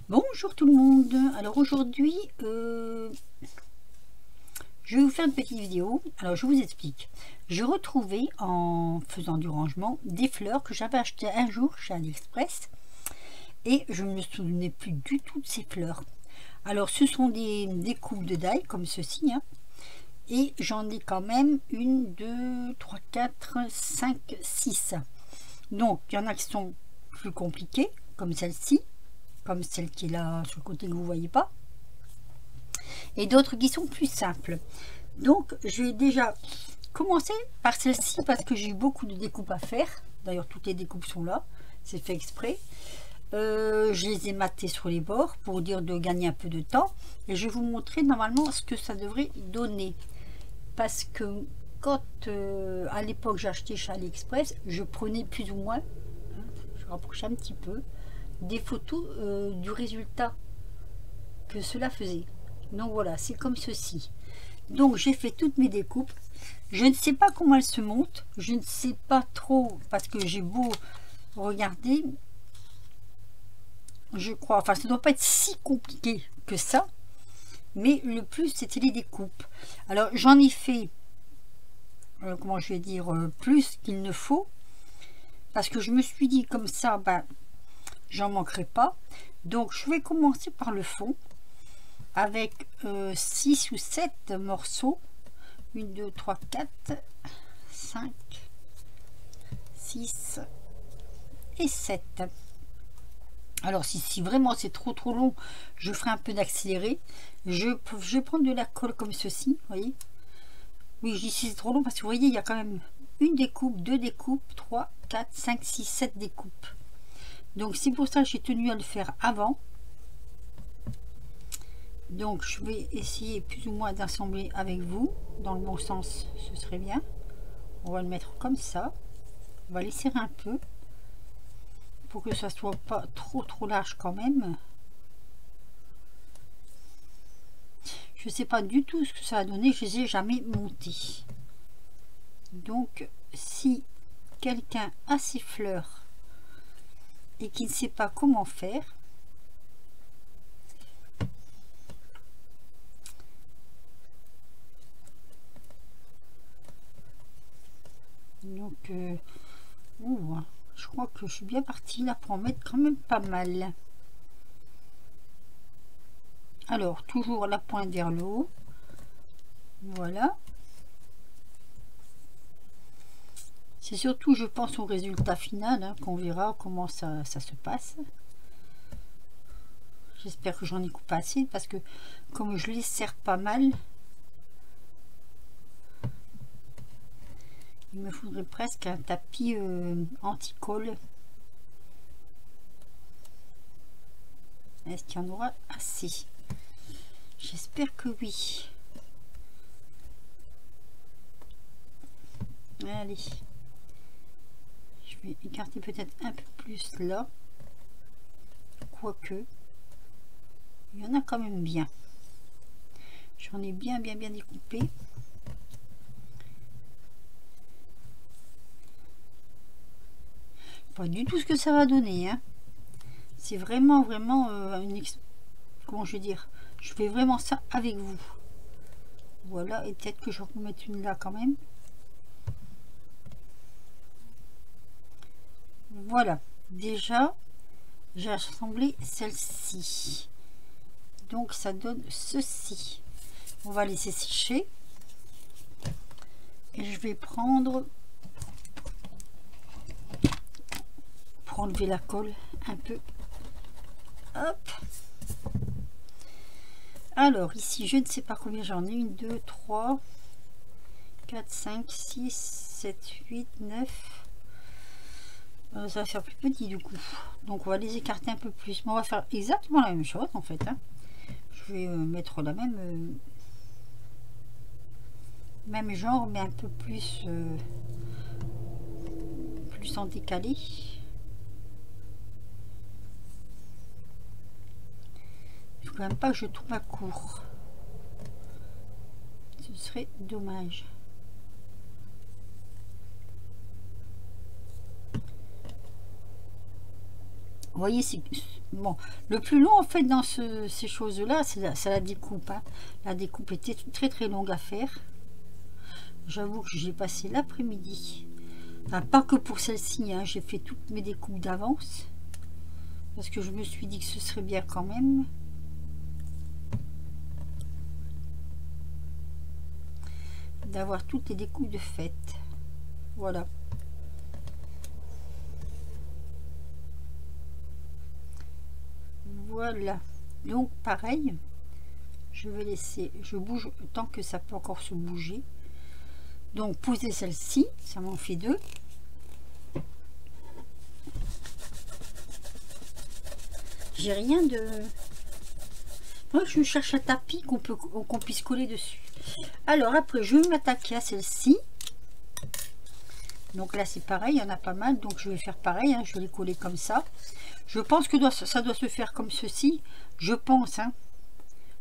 Bonjour tout le monde. Alors aujourd'hui je vais vous faire une petite vidéo. Alors je vous explique. Je retrouvais en faisant du rangement des fleurs que j'avais achetées un jour chez AliExpress et je ne me souvenais plus du tout de ces fleurs. Alors ce sont des coupes de die comme ceci hein. Et j'en ai quand même 1, 2, 3, 4, 5, 6. Donc il y en a qui sont plus compliquées comme celle-ci, comme celle qui est là sur le côté que vous voyez pas, et d'autres qui sont plus simples. Donc je vais déjà commencer par celle-ci parce que j'ai eu beaucoup de découpes à faire. D'ailleurs toutes les découpes sont là, c'est fait exprès. Je les ai matées sur les bords pour dire de gagner un peu de temps, et je vais vous montrer normalement ce que ça devrait donner, parce que quand à l'époque j'ai acheté chez AliExpress, je prenais plus ou moins, je rapproche un petit peu, des photos du résultat que cela faisait. Donc voilà, c'est comme ceci. Donc j'ai fait toutes mes découpes. Je ne sais pas comment elles se montent, je ne sais pas trop, parce que j'ai beau regarder, je crois, enfin ça ne doit pas être si compliqué que ça, mais le plus c'était les découpes. Alors j'en ai fait comment je vais dire, plus qu'il ne faut, parce que je me suis dit comme ça, ben j'en manquerai pas. Donc je vais commencer par le fond avec 6 ou 7 morceaux. 1, 2, 3, 4, 5, 6 et 7. Alors si vraiment c'est trop long, je ferai un peu d'accéléré. Je vais prendre de la colle comme ceci, vous voyez. Oui, je dis c'est trop long parce que vous voyez, il y a quand même une découpe, deux découpes, 3, 4, 5, 6, 7 découpes. Donc c'est pour ça que j'ai tenu à le faire avant. Donc je vais essayer plus ou moins d'assembler avec vous dans le bon sens, ce serait bien. On va le mettre comme ça, on va les serrer un peu pour que ça soit pas trop large quand même. Je sais pas du tout ce que ça va donner, je les ai jamais montés. Donc si quelqu'un a ses fleurs et qui ne sait pas comment faire, donc je crois que je suis bien partie là pour en mettre quand même pas mal. Alors toujours la pointe vers le haut, voilà. C'est surtout, je pense, au résultat final hein, qu'on verra comment ça se passe. J'espère que j'en ai coupé assez parce que comme je les serre pas mal, il me faudrait presque un tapis anti-colle. Est-ce qu'il y en aura assez? J'espère que oui. Allez. Je vais écarter peut-être un peu plus là. Quoique. Il y en a quand même bien. J'en ai bien découpé. Pas du tout ce que ça va donner. Hein. C'est vraiment comment je vais dire, je fais vraiment ça avec vous. Voilà, et peut-être que je vais en mettre une là quand même. Voilà, déjà j'ai assemblé celle-ci, donc ça donne ceci. On va laisser sécher et je vais prendre pour enlever la colle un peu. Hop. Alors ici je ne sais pas combien j'en ai, 1, 2, 3, 4, 5, 6, 7, 8, 9. Ça va faire plus petit du coup, donc on va les écarter un peu plus, mais on va faire exactement la même chose en fait hein. Je vais mettre la même genre, mais un peu plus en décalé. Il faut quand même pas que je tourne à court, ce serait dommage. Vous voyez, c'est bon. Le plus long en fait dans ces choses-là, c'est la découpe. Hein. La découpe était très très longue à faire. J'avoue que j'ai passé l'après-midi. Enfin, pas que pour celle-ci, hein. J'ai fait toutes mes découpes d'avance. Parce que je me suis dit que ce serait bien quand même. D'avoir toutes les découpes de fête. Voilà. Voilà. Donc pareil, je vais laisser, je bouge tant que ça peut encore se bouger. Donc poser celle-ci, ça m'en fait deux. J'ai rien de... Moi je cherche un tapis qu'on puisse coller dessus. Alors après je vais m'attaquer à celle-ci. Donc là c'est pareil, il y en a pas mal, donc je vais faire pareil, hein, je vais les coller comme ça. Je pense que ça doit se faire comme ceci, je pense, hein.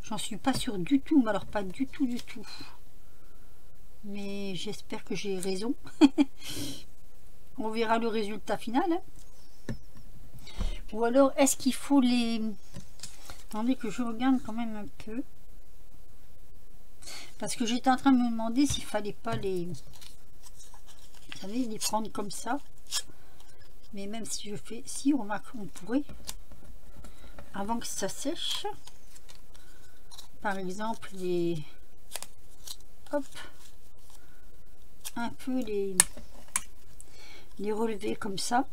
J'en suis pas sûre du tout, mais alors pas du tout, mais j'espère que j'ai raison. On verra le résultat final, hein. Ou alors est-ce qu'il faut les... Attendez que je regarde quand même un peu, parce que j'étais en train de me demander s'il fallait pas les... Vous savez, les prendre comme ça. Mais même si je fais... Si, remarque, on pourrait, avant que ça sèche, par exemple, les... Hop. Un peu les relever comme ça.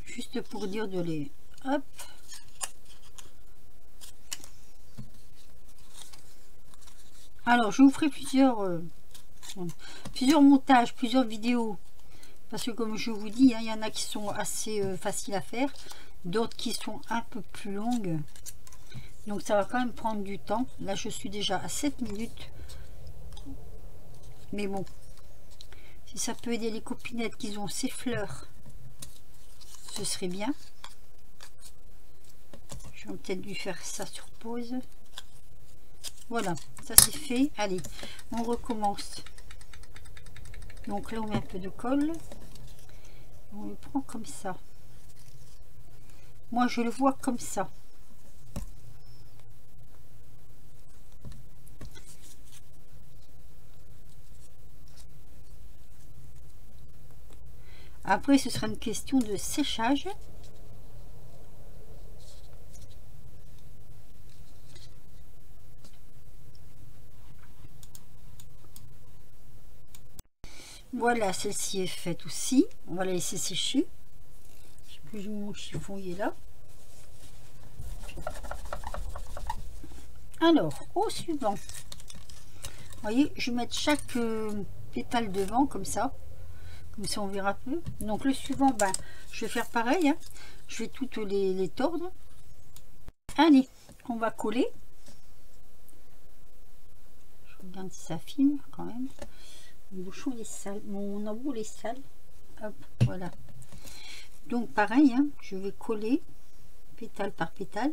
Juste pour dire de les... Hop. Alors, je vous ferai plusieurs montages, plusieurs vidéos. Parce que comme je vous dis, hein, il y en a qui sont assez faciles à faire. D'autres qui sont un peu plus longues. Donc ça va quand même prendre du temps. Là, je suis déjà à 7 minutes. Mais bon, si ça peut aider les copinettes qui ont ces fleurs, ce serait bien. Je vais peut-être dû faire ça sur pause. Voilà, ça c'est fait. Allez, on recommence. Donc là, on met un peu de colle. On le prend comme ça. Moi, je le vois comme ça. Après, ce sera une question de séchage. Voilà, celle-ci est faite aussi. On va la laisser sécher. Je sais plus, mon chiffon il est là. Alors, au suivant. Vous voyez, je vais mettre chaque pétale devant, comme ça. Comme ça, on verra peu. Donc, le suivant, ben, je vais faire pareil. Hein. Je vais toutes les tordre. Allez, on va coller. Je regarde si ça filme quand même. Mon bouchon est sale, mon embout est sale. Hop, voilà. Donc pareil, hein, je vais coller pétale par pétale.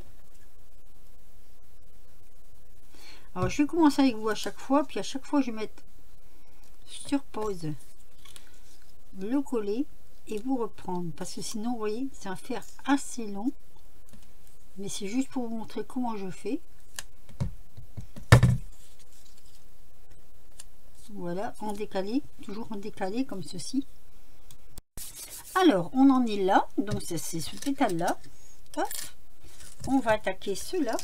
Alors je vais commencer avec vous à chaque fois, puis à chaque fois je vais mettre sur pause, le coller et vous reprendre, parce que sinon vous voyez c'est un fer assez long, mais c'est juste pour vous montrer comment je fais. Voilà, en décalé, toujours en décalé comme ceci. Alors, on en est là, donc c'est ce pétale là. Hop. On va attaquer ceux-là.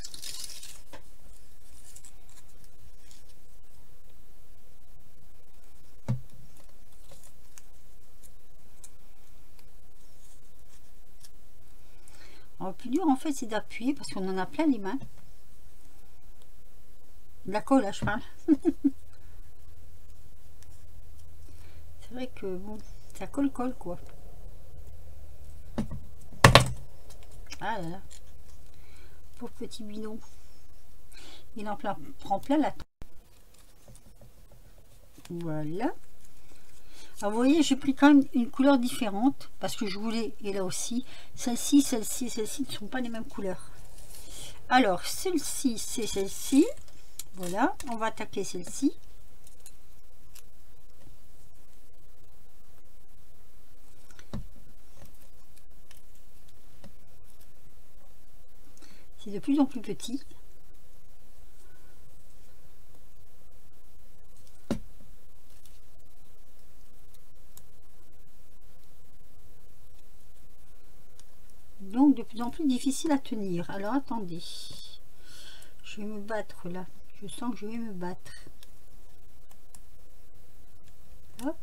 Alors, le plus dur en fait, c'est d'appuyer parce qu'on en a plein les mains. De la colle, là, je parle. C'est vrai que bon, ça colle quoi. Ah là là, pauvre petit bidon, il en prend plein la tête. Voilà. Alors vous voyez, j'ai pris quand même une couleur différente parce que je voulais, et là aussi, celle-ci, celle-ci et celle-ci ne sont pas les mêmes couleurs. Alors celle-ci, c'est celle-ci. Voilà, on va attaquer celle-ci. C'est de plus en plus petit. Donc de plus en plus difficile à tenir. Alors attendez, je vais me battre là. Je sens que je vais me battre. Hop.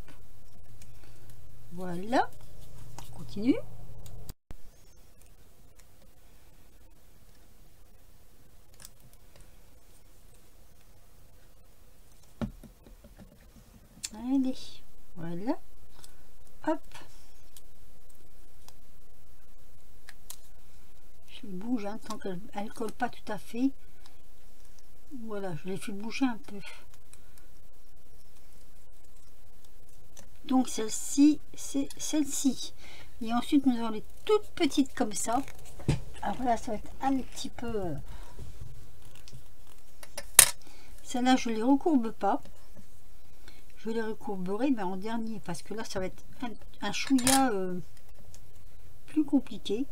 Voilà. On continue. Allez. Voilà. Hop. Je bouge hein, tant qu'elle ne colle pas tout à fait. Voilà, je l'ai fait bouger un peu. Donc celle-ci, c'est celle-ci. Et ensuite nous avons les toutes petites comme ça. Alors là, ça va être un petit peu... Celle-là, je ne les recourbe pas. Je les recourberai mais en dernier. Parce que là, ça va être un chouïa plus compliqué.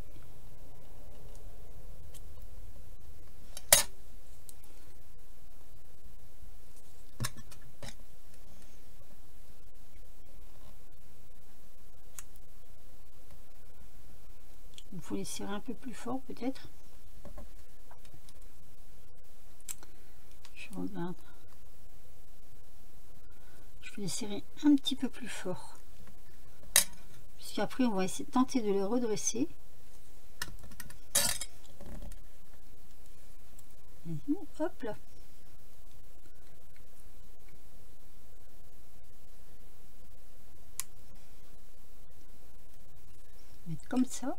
Il faut les serrer un peu plus fort peut-être. Je regarde. Je vais les serrer un petit peu plus fort. Puisqu'après on va essayer de tenter de les redresser. Hop là. Mettre comme ça.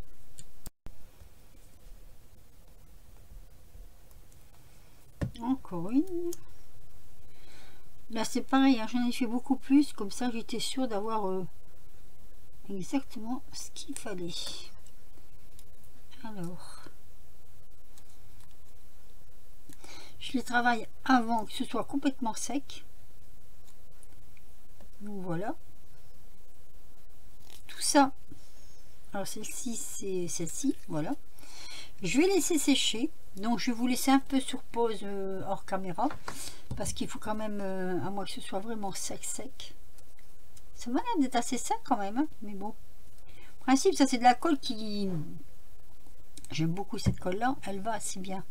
Encore une. Là c'est pareil, hein, j'en ai fait beaucoup plus, comme ça j'étais sûre d'avoir exactement ce qu'il fallait. Alors, je les travaille avant que ce soit complètement sec. Donc voilà. Tout ça. Alors celle-ci, c'est celle-ci, voilà. Je vais laisser sécher. Donc je vais vous laisser un peu sur pause hors caméra. Parce qu'il faut quand même, à moins que ce soit vraiment sec. Ça m'a l'air d'être assez sec quand même. Hein, mais bon. En principe, ça c'est de la colle qui... J'aime beaucoup cette colle-là. Elle va assez bien.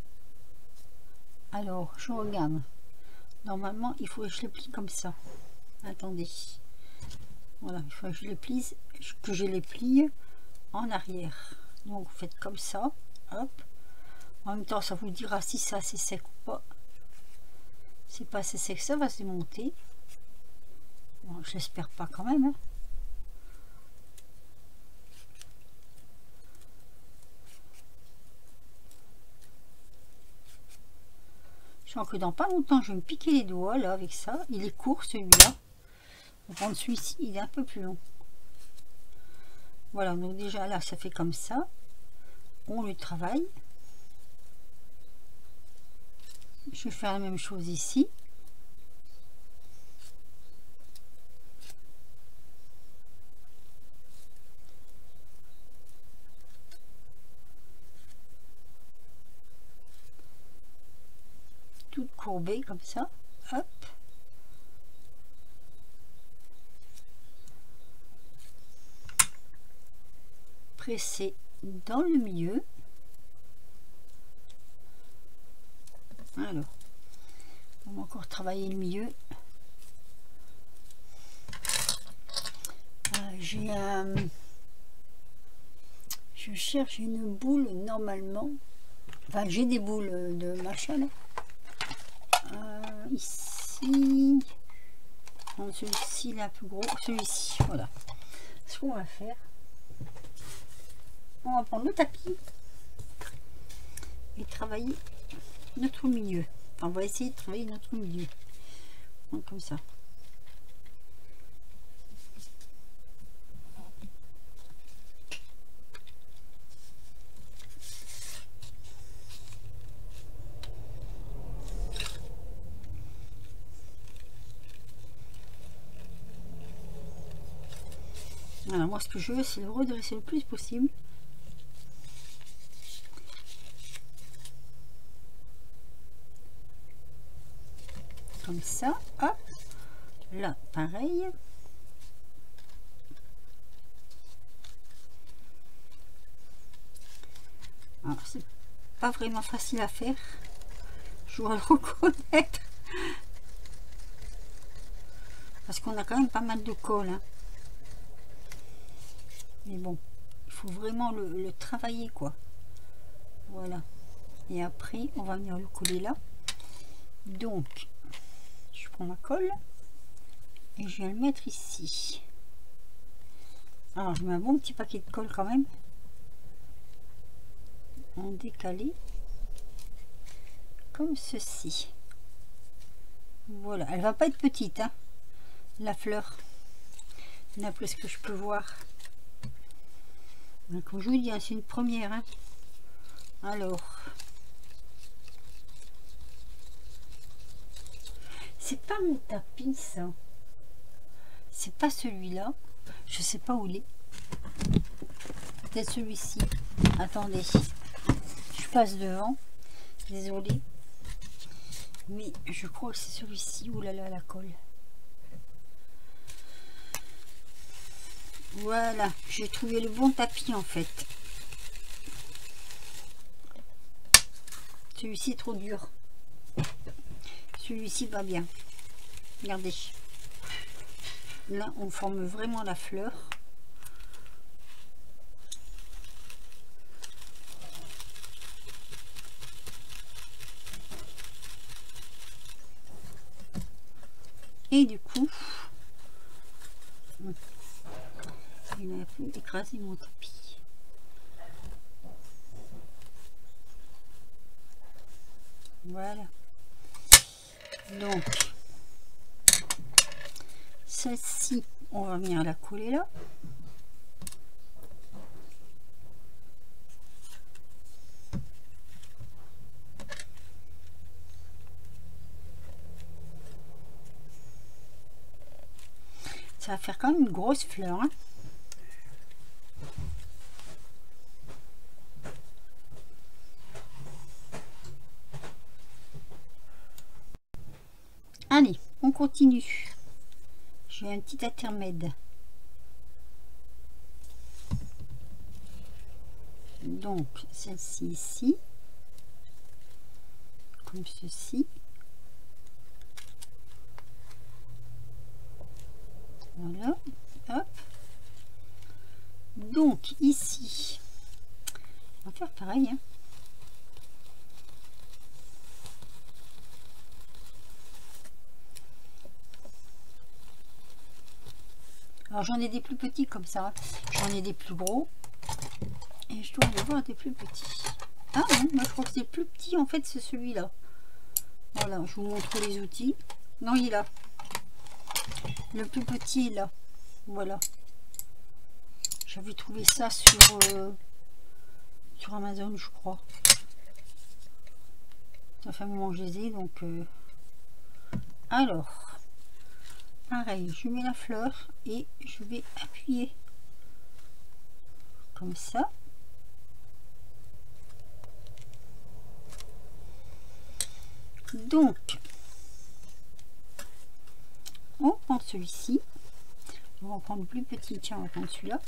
Alors, je regarde. Normalement, il faut que je les plie comme ça. Attendez. Voilà, il faut que je les plie en arrière. Donc vous faites comme ça. Hop. En même temps, ça vous dira si ça c'est sec ou pas. C'est pas assez sec, ça va se démonter. Bon, j'espère pas quand même. Hein. Je sens que dans pas longtemps, je vais me piquer les doigts là avec ça. Il est court celui-là. On va prendre celui-ci, il est un peu plus long. Voilà, donc déjà là, ça fait comme ça. On le travaille. Je vais faire la même chose ici. Toute courbée comme ça. Hop. Presser dans le milieu. Alors, on va encore travailler le milieu. J'ai un... Je cherche une boule normalement. Enfin, j'ai des boules de machin là. Ici. Celui-ci, là, plus gros. Celui-ci, voilà. Ce qu'on va faire, on va prendre le tapis et travailler notre milieu. Enfin, on va essayer de travailler notre milieu. Donc, comme ça. Alors moi ce que je veux c'est le redresser le plus possible. ça, hop, là pareil. Alors c'est pas vraiment facile à faire, je dois le reconnaître, parce qu'on a quand même pas mal de colle, hein. Mais bon, il faut vraiment le travailler, quoi. Voilà. Et après, on va venir le coller là. Donc, je prends ma colle et je vais le mettre ici. Alors, je mets un bon petit paquet de colle quand même, en décalé, comme ceci. Voilà, elle va pas être petite, hein, la fleur, d'après ce que je peux voir. Donc, comme je vous dis, hein, c'est une première, hein. Alors, c'est pas mon tapis, ça. C'est pas celui-là. Je sais pas où il est. Peut-être celui-ci. Attendez. Je passe devant. Désolée. Mais je crois que c'est celui-ci. Ouh là là, la colle. Voilà. J'ai trouvé le bon tapis, en fait. Celui-ci est trop dur. Celui-ci va bien. Regardez. Là, on forme vraiment la fleur. Et du coup, il a pu écraser mon tapis. Voilà. Donc, celle-ci, on va venir la coller là. Ça va faire quand même une grosse fleur, hein. Allez, on continue. J'ai un petit intermède. Donc, celle-ci ici. Comme ceci. Voilà. Hop. Donc, ici, on va faire pareil, hein. Alors j'en ai des plus petits comme ça, j'en ai des plus gros et je dois en avoir des plus petits. Ah non, moi je crois que c'est plus petit en fait, c'est celui-là. Voilà, je vous montre les outils. Non, il est là. Le plus petit est là. Voilà. J'avais trouvé ça sur Amazon, je crois. Ça fait un moment que je les ai, donc... Alors... Pareil, je mets la fleur et je vais appuyer comme ça. Donc, on prend celui-ci. On va prendre le plus petit. Tiens, on va prendre celui-là.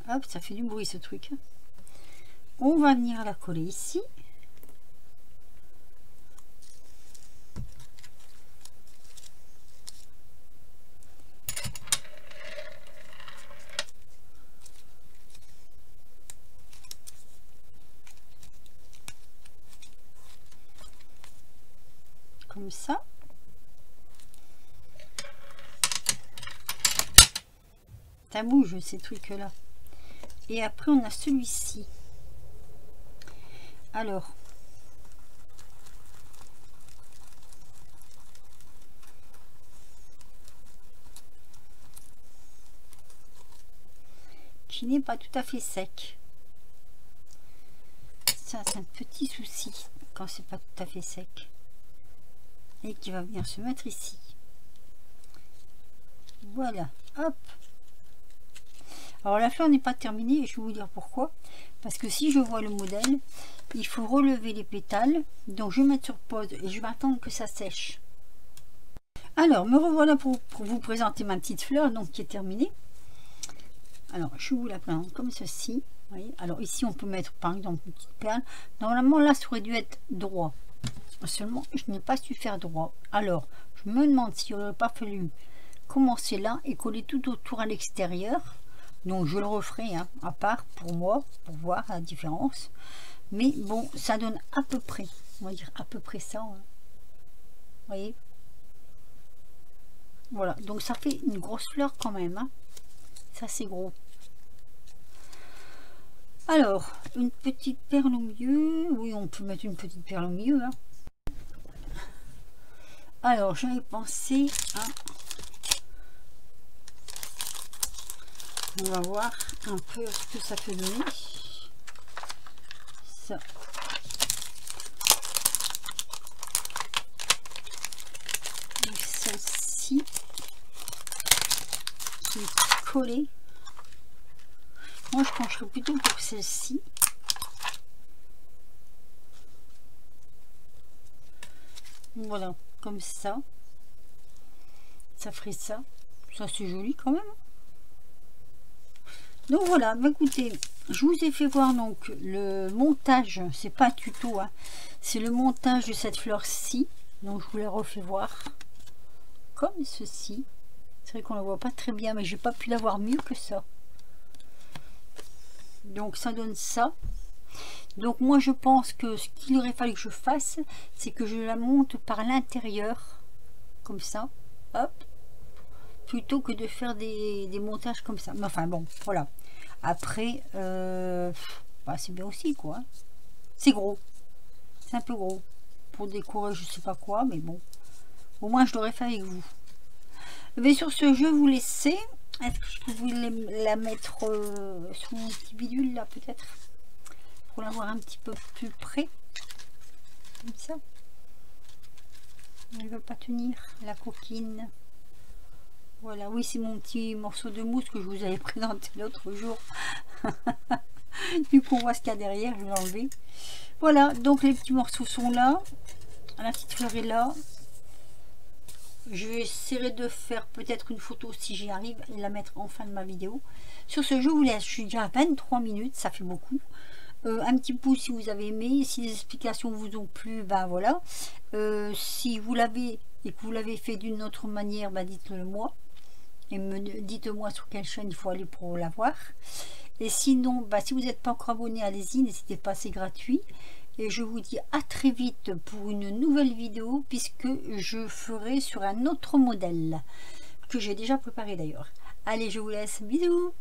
Hop, ça fait du bruit ce truc. On va venir la coller ici. Comme ça. Ça bouge ces trucs là. Et après on a celui-ci. Alors, qui n'est pas tout à fait sec. Ça, c'est un petit souci quand c'est pas tout à fait sec. Et qui va venir se mettre ici. Voilà, hop. Alors la fleur n'est pas terminée et je vais vous dire pourquoi. Parce que si je vois le modèle, il faut relever les pétales. Donc je vais mettre sur pause et je vais attendre que ça sèche. Alors me revoilà pour vous présenter ma petite fleur donc qui est terminée. Alors je vous la présente comme ceci. Vous voyez, alors ici on peut mettre par exemple une petite perle. Normalement là ça aurait dû être droit. Seulement je n'ai pas su faire droit. Alors je me demande s'il n'aurait pas fallu commencer là et coller tout autour à l'extérieur. Donc je le referai hein, à part pour moi, pour voir la différence. Mais bon, ça donne à peu près, on va dire à peu près ça. Hein. Vous voyez? Voilà, donc ça fait une grosse fleur quand même. Hein. Ça c'est gros. Alors, une petite perle au milieu. Oui, on peut mettre une petite perle au milieu. Hein. Alors, j'avais pensé à... On va voir un peu ce que ça peut donner. Ça. Celle-ci qui est collée. Moi, je pencherais plutôt pour celle-ci. Voilà, comme ça. Ça ferait ça. Ça, c'est joli quand même. Donc voilà, bah écoutez, je vous ai fait voir donc le montage, c'est pas un tuto, hein, c'est le montage de cette fleur-ci. Donc je vous la refais voir comme ceci. C'est vrai qu'on la voit pas très bien, mais j'ai pas pu la voir mieux que ça. Donc ça donne ça. Donc moi je pense que ce qu'il aurait fallu que je fasse, c'est que je la monte par l'intérieur, comme ça, hop. Plutôt que de faire des montages comme ça. Mais enfin bon, voilà. Après, bah, c'est bien aussi, quoi. C'est gros. C'est un peu gros. Pour décorer, je sais pas quoi, mais bon. Au moins, je l'aurais fait avec vous. Mais sur ce, je vais vous laisser. Est-ce que je peux vous la mettre sur mon petit bidule, là, peut-être? Pour la voir un petit peu plus près. Comme ça. Elle ne veut pas tenir, la coquine. Voilà, oui, c'est mon petit morceau de mousse que je vous avais présenté l'autre jour. Du coup, on voit ce qu'il y a derrière, je vais l'enlever. Voilà, donc les petits morceaux sont là. La petite fleur est là. Je vais essayer de faire peut-être une photo si j'y arrive et la mettre en fin de ma vidéo. Sur ce, je vous laisse. Je suis déjà à 23 minutes, ça fait beaucoup. Un petit pouce si vous avez aimé. Si les explications vous ont plu, ben voilà. Si vous l'avez et que vous l'avez fait d'une autre manière, ben dites-le moi. Et dites-moi sur quelle chaîne il faut aller pour la voir. Et sinon, bah, si vous n'êtes pas encore abonné, allez-y, n'hésitez pas, c'est gratuit. Et je vous dis à très vite pour une nouvelle vidéo, puisque je ferai sur un autre modèle, que j'ai déjà préparé d'ailleurs. Allez, je vous laisse, bisous.